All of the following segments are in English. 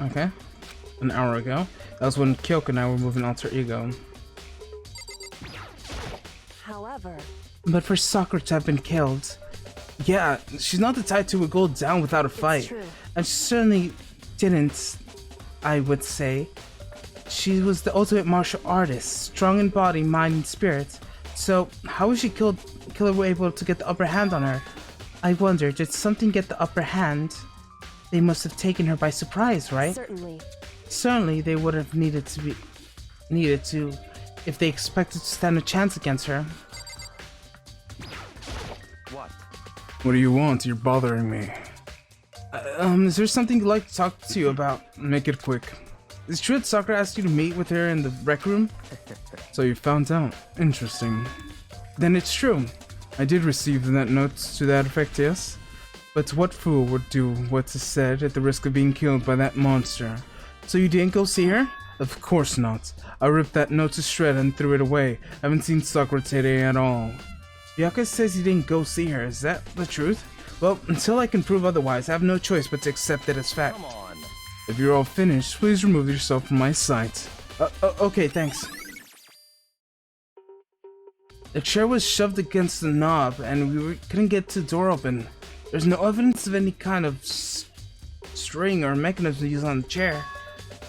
Okay. An hour ago. That was when Kyoko and I were moving alter ego. However, But for Sakura to have been killed, yeah, she's not the type to go down without a fight. true. And she certainly didn't, I would say. She was the ultimate martial artist, strong in body, mind, and spirit. So, how was she killer able to get the upper hand on her? I wonder, did something get the upper hand? They must have taken her by surprise, right? certainly. Certainly, they would have needed to, if they expected to stand a chance against her. What do you want? You're bothering me. Is there something you'd like to talk to you about? Make it quick. Is it true that Sakura asked you to meet with her in the rec room? So you found out. Interesting. Then it's true. I did receive that note to that effect, yes? But what fool would do what is said at the risk of being killed by that monster? So you didn't go see her? Of course not. I ripped that note to shreds and threw it away. I haven't seen Sakura today at all. Byakuya says you didn't go see her. Is that the truth? Well, until I can prove otherwise, I have no choice but to accept it as fact. Come on. If you're all finished, please remove yourself from my sight. Okay, thanks. The chair was shoved against the knob, and couldn't get the door open. There's no evidence of any kind of string or mechanism used on the chair.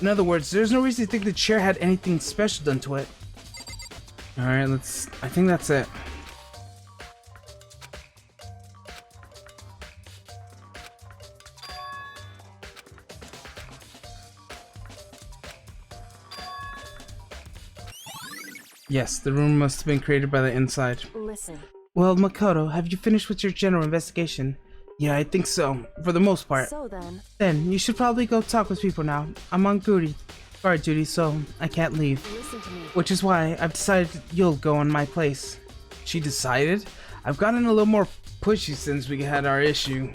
In other words, there's no reason to think the chair had anything special done to it. Alright, I think that's it. Yes, the room must have been created by the inside. Listen. Well, Makoto, have you finished with your general investigation? Yeah, I think so, for the most part. So then. Then, you should probably go talk with people now. I'm on guard duty, so I can't leave. Listen to me. Which is why I've decided you'll go in my place. She decided? I've gotten a little more pushy since we had our issue.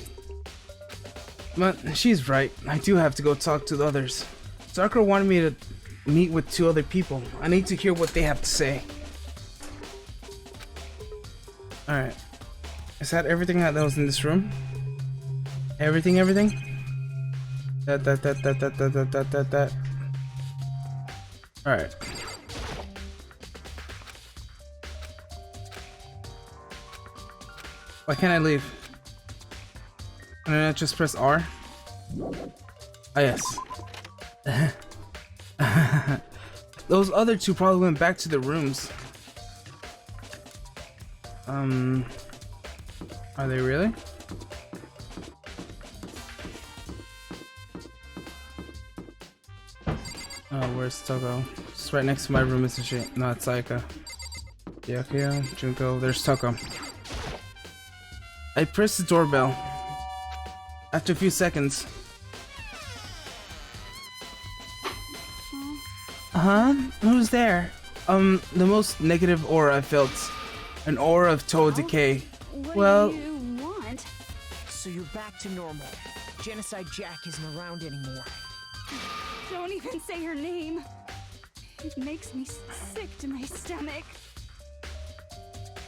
But she's right, I do have to go talk to the others. Sakura wanted me to meet with 2 other people. I need to hear what they have to say. Alright. Is that everything that was in this room? Everything? That. Alright. Why can't I leave? Can I not just press R? Ah, yes. Those other 2 probably went back to their rooms. Are they really? Oh, where's Toko? It's right next to my room, isn't she? No, it's Sayaka. Byakuya, Junko, there's Toko. I pressed the doorbell. After a few seconds. Huh? Who's there? The most negative aura I felt. An aura of total decay. What do you want? So you're back to normal. Genocide Jack isn't around anymore. Don't even say her name. It makes me sick to my stomach.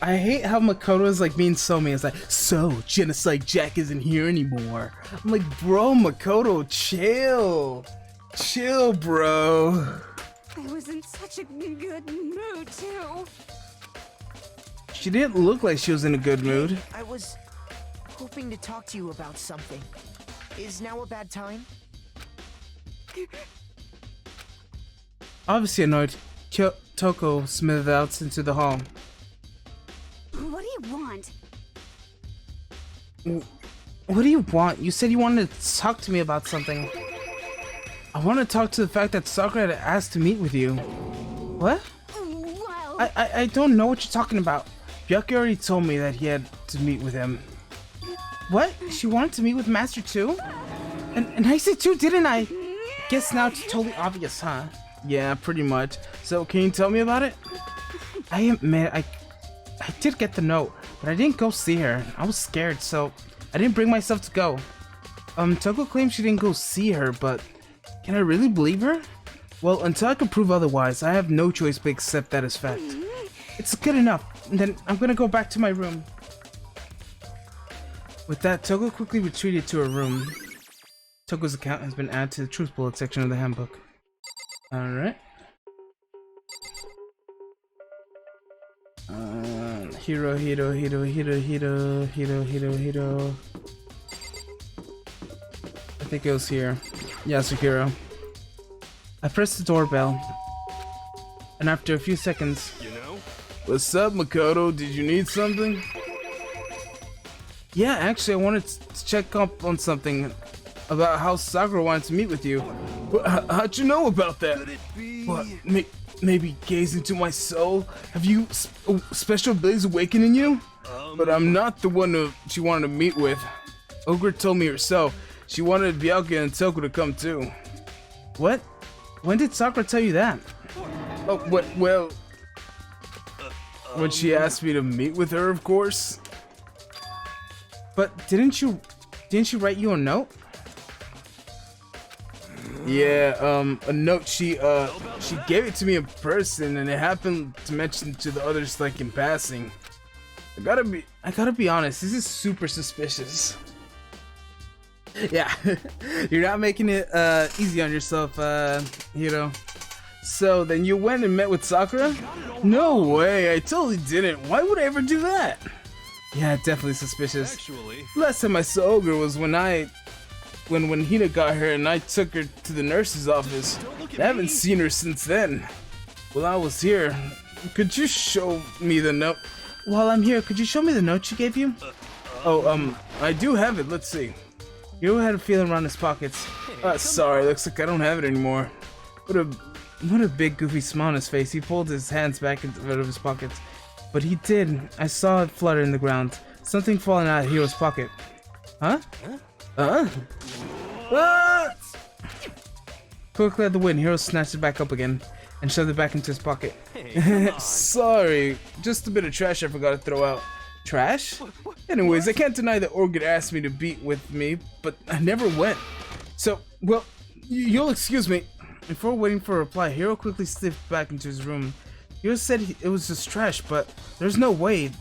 I hate how Makoto is like being so mean. It's like, so Genocide Jack isn't here anymore. I'm like, bro, Makoto, chill. Chill, bro. I was in such a good mood too. She didn't look like she was in a good mood. I was hoping to talk to you about something. Is now a bad time? Obviously annoyed, Toko smithed out into the hall. What do you want? What do you want? You said you wanted to talk to me about something. I want to talk to the fact that Sakura had asked to meet with you. What? Well, I don't know what you're talking about. Byakuya already told me that he had to meet with him. What? She wanted to meet with Master too? And I said too, didn't I? Guess now it's totally obvious, huh? Yeah, pretty much. So can you tell me about it? I admit, I did get the note, but I didn't go see her. I was scared, so I didn't bring myself to go. Toko claims she didn't go see her, but can I really believe her? Well, until I can prove otherwise, I have no choice but accept that as fact. It's good enough. And then I'm gonna go back to my room. With that, Toko quickly retreated to her room. Toko's account has been added to the truth bullet section of the handbook. Alright. Hiro. I think it was here. Yasuhiro. I pressed the doorbell, and after a few seconds, "What's up, Makoto? Did you need something?" "Yeah, actually, I wanted to check up on something about how Sakura wanted to meet with you." How'd you know about that?" "What? Maybe gaze into my soul? Have you special abilities awakened in you?" "But I'm not the one she wanted to meet with. Ogre told me herself. She wanted Bianca and Toko to come too." "What? When did Sakura tell you that?" "Oh, well, when she asked me to meet with her, of course." "But didn't you write you a note?" "Yeah, a note. She gave it to me in person, and it happened to mention to the others like in passing. I gotta be honest, this is super suspicious." "Yeah, you're not making it easy on yourself, Hiro. So then you went and met with Sakura?" "No way, I totally didn't. Why would I ever do that?" "Yeah, definitely suspicious. Actually, Last time I saw Ogre was when Hina got her and I took her to the nurse's office. I haven't seen her since then. While I was here, could you show me the note?" "While I'm here, could you show me the note she gave you?" I do have it. Let's see." Hiro had a feeling around his pockets. Sorry, looks like I don't have it anymore." What a big goofy smile on his face. He pulled his hands back out of his pockets. "But he did. I saw it flutter in the ground. Something falling out of Hiro's pocket." "Huh? What?" Quickly at the wind, Hiro snatched it back up again and shoved it back into his pocket. "Sorry, just a bit of trash I forgot to throw out." "Trash? Anyways, I can't deny that Orchid asked me to be with me, but I never went. So, well, you'll excuse me." Before waiting for a reply, Hiro quickly slipped back into his room. Hiro said it was just trash, but there's no way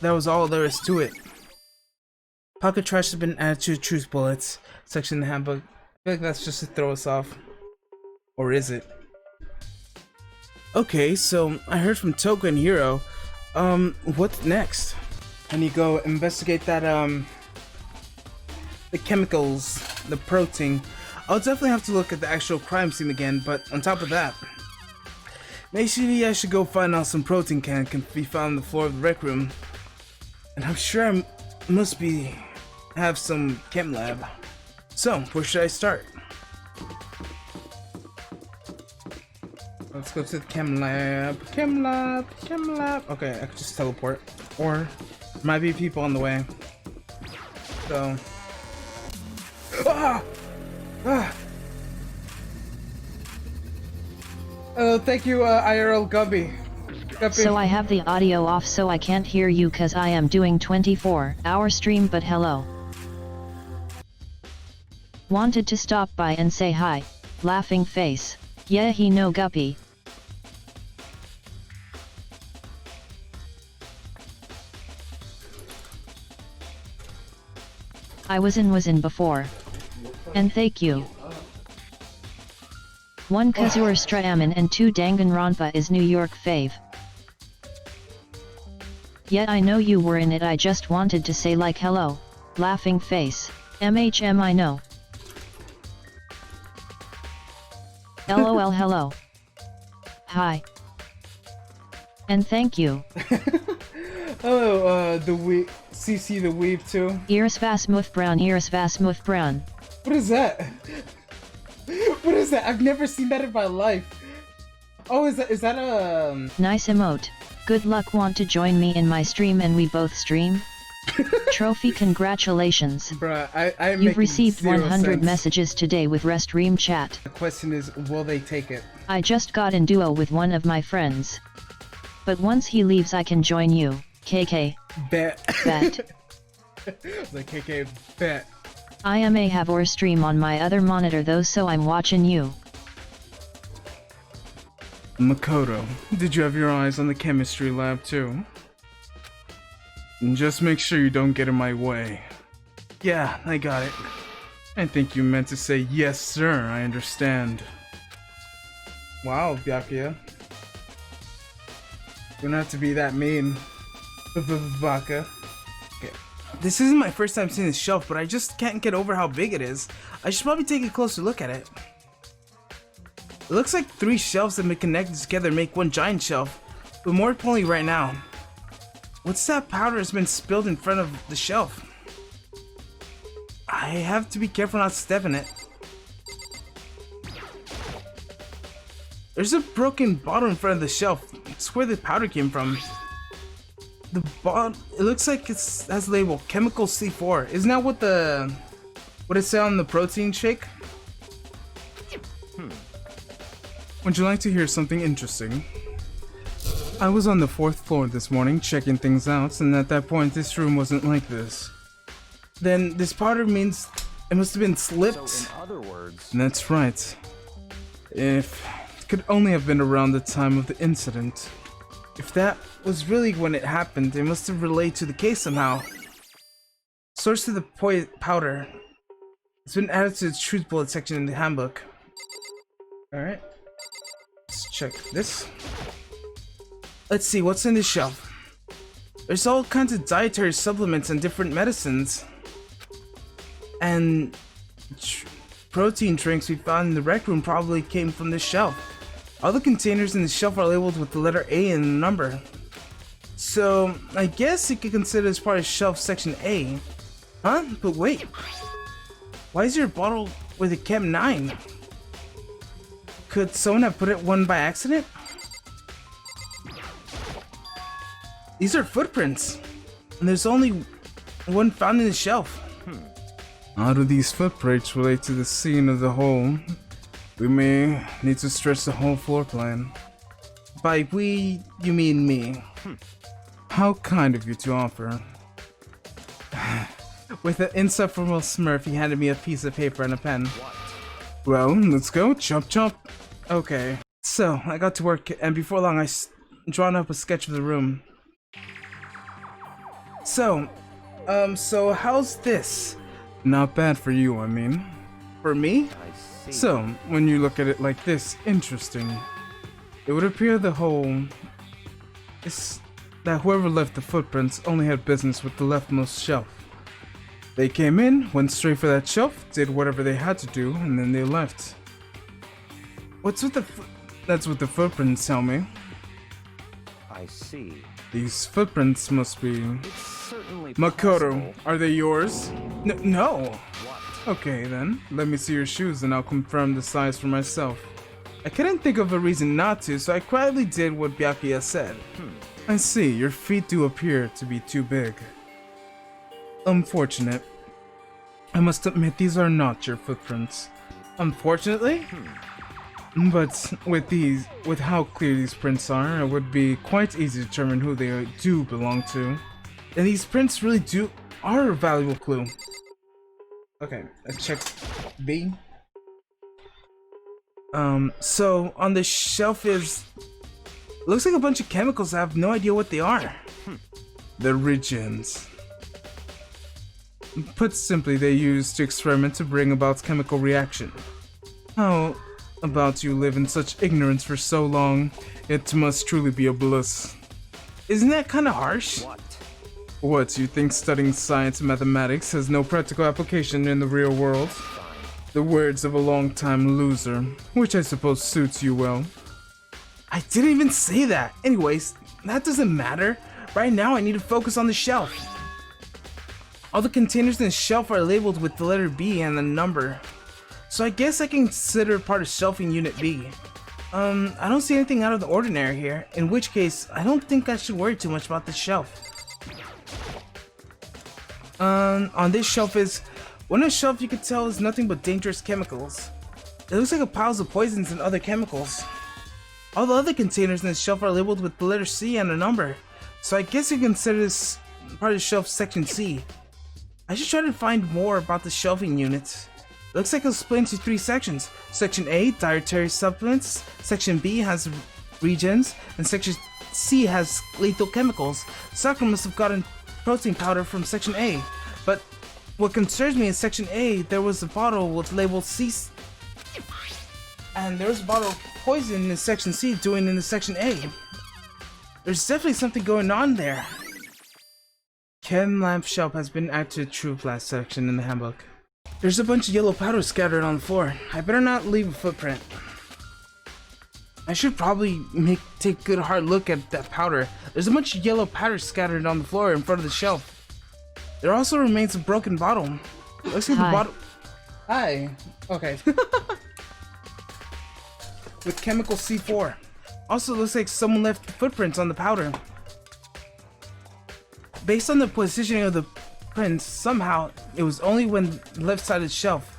that was all there is to it. Pocket trash has been added to the truth bullets section in the handbook. I feel like that's just to throw us off. Or is it? Okay, so I heard from Toko and Hiro. What's next? I need to go investigate that, the chemicals, the protein. I'll definitely have to look at the actual crime scene again, but on top of that, maybe I should go find out some protein can be found on the floor of the rec room. And I'm sure I must have some chem lab. So, where should I start? Let's go to the chem lab. Chem lab. Okay, I could just teleport. Or might be people on the way. So. Oh, thank you, IRL Guppy. So I have the audio off so I can't hear you cause I am doing 24-hour stream, but hello. Wanted to stop by and say hi. Laughing face. Yeah, he no Guppy. I was in before. And thank you. 1 Kazur Strayaman and 2 Danganronpa is New York fave. Yet I know you were in it, I just wanted to say like hello. Laughing face. MHM I know. LOL hello. Hi. And thank you. Hello, the weeb, CC the weeb too. Iris Vasmuth Brown. What is that? What is that? I've never seen that in my life. Oh, is that a... Nice emote. Good luck, want to join me in my stream and we both stream? Trophy, congratulations. Bruh, You've received 100 sense. messages today with Restream chat. The question is, will they take it? I just got in duo with one of my friends. But once he leaves I can join you, KK. Bet. Like, KK, bet. I may have or stream on my other monitor though, so I'm watching you. Makoto, did you have your eyes on the chemistry lab too? And just make sure you don't get in my way. Yeah, I got it. I think you meant to say yes, sir. I understand. Wow, Byakuya. You don't have to be that mean. Baka. Okay. This isn't my first time seeing this shelf, but I just can't get over how big it is. I should probably take a closer look at it. It looks like 3 shelves that have been connected together make one giant shelf. But more importantly right now, what's that powder that's been spilled in front of the shelf? I have to be careful not to step in it. There's a broken bottle in front of the shelf. It's where the powder came from. The bottle, it looks like it has a label, chemical C4. Isn't that what it said on the protein shake? Would you like to hear something interesting? I was on the 4th floor this morning checking things out, and at that point this room wasn't like this. Then this powder means it must have been slipped. So in other words, That's right. If it could only have been around the time of the incident. If that was really when it happened, it must have relayed to the case somehow. Source of the powder. It's been added to the truth bullet section in the handbook. Alright. Let's check this. Let's see, what's in this shelf? There's all kinds of dietary supplements and different medicines. And protein drinks we found in the rec room probably came from this shelf. All the containers in the shelf are labeled with the letter A and a number. So, I guess you could consider this part of shelf section A. Huh? But wait. Why is there a bottle with a Chem 9? Could someone have put it 1 by accident? These are footprints. And there's only one found in the shelf. How do these footprints relate to the scene of the whole? We may need to stretch the whole floor plan. By we, you mean me. How kind of you to offer. With an insufferable smirk, he handed me a piece of paper and a pen. Well, let's go. Chomp chomp. Okay. So, I got to work, and before long, drawn up a sketch of the room. So how's this? Not bad for you, I mean. For me? I see. So, when you look at it like this, interesting. It would appear the whole is that whoever left the footprints only had business with the leftmost shelf. They came in, went straight for that shelf, did whatever they had to do, and then they left. What's with that's what the footprints tell me. I see. These footprints must be... It's certainly Makoto, possible. are they yours? No. What? Okay then, let me see your shoes and I'll confirm the size for myself. I couldn't think of a reason not to, so I quietly did what Byakuya said. I see, your feet do appear to be too big. Unfortunate. I must admit these are not your footprints. Unfortunately? But with how clear these prints are, it would be quite easy to determine who they do belong to. And these prints really are a valuable clue. Okay, let's check B. So on the shelf looks like a bunch of chemicals. I have no idea what they are. They're regens. Put simply, they use to experiment to bring about chemical reaction. How about you live in such ignorance for so long? It must truly be a bliss. Isn't that kind of harsh? What, you think studying science and mathematics has no practical application in the real world? The words of a long-time loser, which I suppose suits you well. I didn't even say that. Anyways, that doesn't matter. Right now I need to focus on the shelf. All the containers in the shelf are labeled with the letter B and the number. So I guess I can consider it part of shelving unit B. I don't see anything out of the ordinary here, in which case I don't think I should worry too much about this shelf. On this shelf on this shelf you could tell is nothing but dangerous chemicals. It looks like a piles of poisons and other chemicals. All the other containers in this shelf are labeled with the letter C and a number. So I guess you can consider this part of the shelf section C. I should try to find more about the shelving unit. It looks like it's split into 3 sections. Section A, dietary supplements. Section B has regens, and Section C has lethal chemicals. Sakura must have gotten protein powder from Section A. But What concerns me in section A, there was a bottle with labeled C, and there was a bottle of poison in section C doing in the section A. There's definitely something going on there. Chem lamp shelf has been added to the true blast section in the handbook. There's a bunch of yellow powder scattered on the floor. I better not leave a footprint. I should probably take a good hard look at that powder. There's a bunch of yellow powder scattered on the floor in front of the shelf. There also remains a broken bottle. Looks like the bottle. Hi. Okay. With chemical C4. Also looks like someone left footprints on the powder. Based on the positioning of the prints, somehow it was only when left side of the shelf.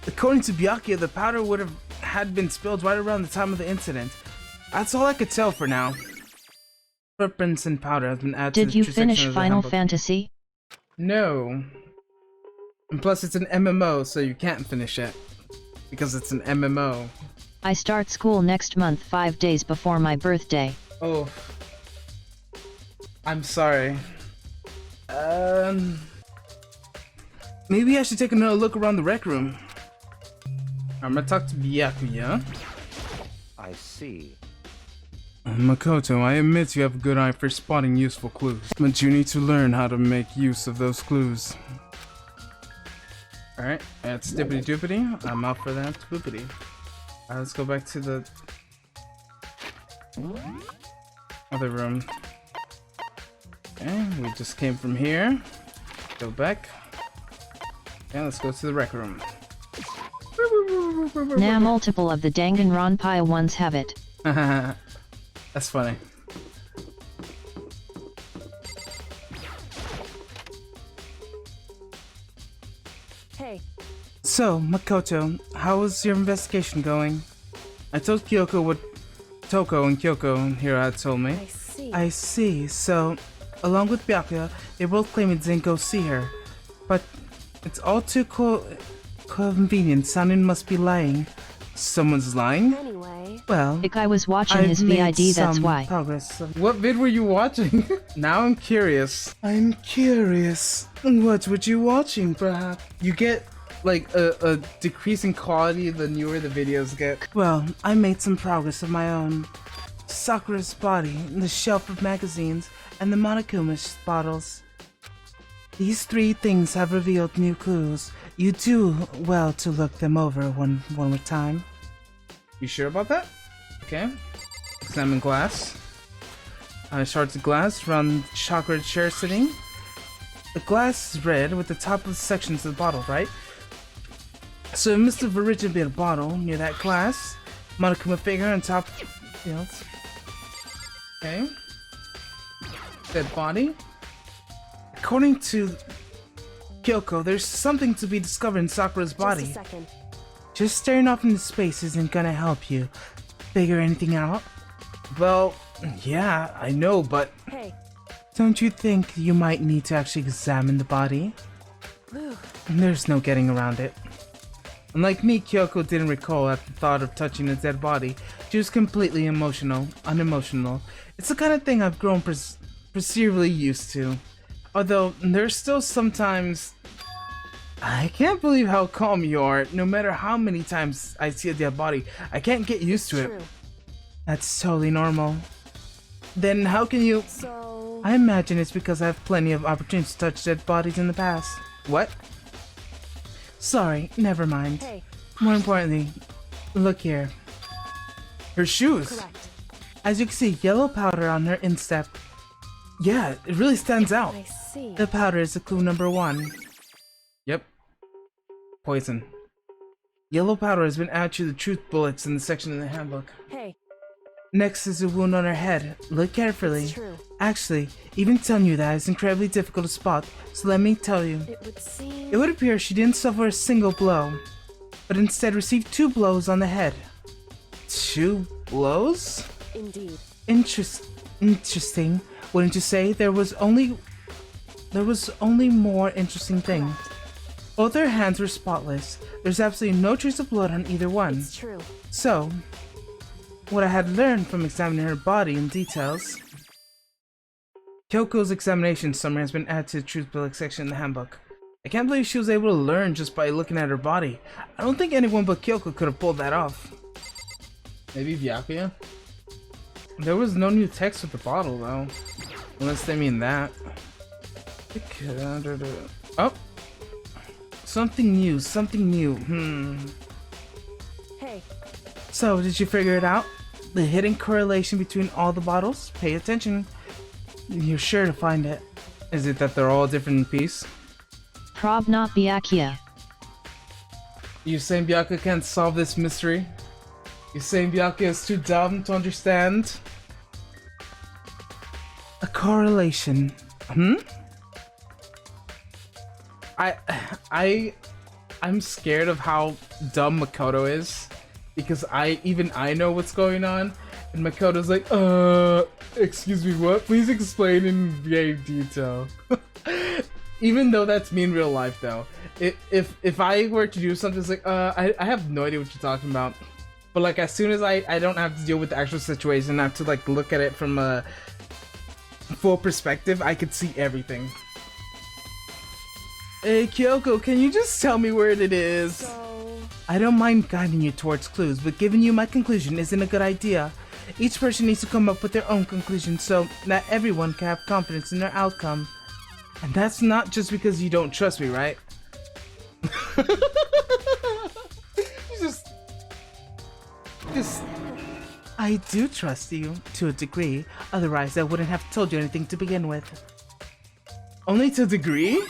According to Byakuya, the powder would have had been spilled right around the time of the incident. That's all I could tell for now. Footprints and powder have been added to the Did you true section finish of the Final handbook. Fantasy? No. And plus it's an MMO, so you can't finish it. Because it's an MMO. I start school next month 5 days before my birthday. Oh. I'm sorry. Maybe I should take another look around the rec room. I'm gonna talk to Byakuya. I see. Makoto, I admit you have a good eye for spotting useful clues, but you need to learn how to make use of those clues. Alright, that's dippity doopity. I'm out for that swoopity. Let's go back to the other room. Okay, we just came from here. Go back. And let's go to the rec room. Now multiple of the Danganronpa ones have it. That's funny. Hey. So, Makoto, how was your investigation going? I told Kyoko what Toko and Kyoko here had told me. I see. I see. So, along with Byakuya, they both claim it didn't go see her. But it's all too convenient. Someone must be lying. Someone's lying? Anyway. Well, I was watching I've his made VID, that's some why. progress. What vid were you watching? Now I'm curious. I'm curious. What were you watching, perhaps? You get like a decrease in quality the newer the videos get. Well, I made some progress of my own. Sakura's body, the shelf of magazines, and the Monokuma bottles. These three things have revealed new clues. You do well to look them over one more time. You sure about that? Okay. Examine glass. Shards of glass around chakra chair sitting. The glass is red with the top of the sections of the bottle, right? So it must have originally been a bottle near that glass. Monokuma figure on top of fields. Okay. Dead body. According to Kyoko, there's something to be discovered in Sakura's body. Just a second. Just staring off into space isn't gonna help you figure anything out. Well, yeah, I know, but Hey. don't you think you might need to actually examine the body? There's no getting around it. Unlike me, Kyoko didn't recoil at the thought of touching a dead body. She was completely unemotional. It's the kind of thing I've grown perceivably used to. Although, there's still sometimes... I can't believe how calm you are. No matter how many times I see a dead body, I can't get used to it. True. That's totally normal. Then how can you... So. I imagine it's because I have plenty of opportunities to touch dead bodies in the past. What? Sorry, never mind. Hey. More importantly, look here. Her shoes. Correct. As you can see, yellow powder on her instep. Yeah, it really stands out. I see. The powder is a clue number 1. Yep. Poison. Yellow powder has been added to the truth bullets in the section in the handbook. Hey. Next is a wound on her head. Look carefully. It's true. Actually, even telling you that is incredibly difficult to spot, so let me tell you. It would seem. It would appear she didn't suffer a single blow, but instead received 2 blows on the head. 2 blows? Indeed. Interesting. Wouldn't you say? There was only more interesting thing. Correct. Both her hands were spotless. There's absolutely no trace of blood on either one. It's true. So, what I had learned from examining her body in details. Kyoko's examination summary has been added to the truth bullet section in the handbook. I can't believe she was able to learn just by looking at her body. I don't think anyone but Kyoko could have pulled that off. Maybe Byakuya? There was no new text with the bottle though. Unless they mean that. Oh! Something new, something new. Hey, So, did you figure it out? The hidden correlation between all the bottles? Pay attention. You're sure to find it. Is it that they're all different in piece? Prob not Byakuya. You saying Byakuya can't solve this mystery? You saying Byakuya is too dumb to understand? A correlation. I'm scared of how dumb Makoto is. Because I know what's going on. And Makoto's like, excuse me, what? Please explain in great detail. Even though that's me in real life though. If I were to do something, it's like, I have no idea what you're talking about. But like, as soon as I don't have to deal with the actual situation, I have to like look at it from a full perspective, I could see everything. Hey Kyoko, can you just tell me where it is? so... I don't mind guiding you towards clues, but giving you my conclusion isn't a good idea. Each person needs to come up with their own conclusion so that everyone can have confidence in their outcome. And that's not just because you don't trust me, right? just... I do trust you, to a degree. Otherwise, I wouldn't have told you anything to begin with. Only to a degree?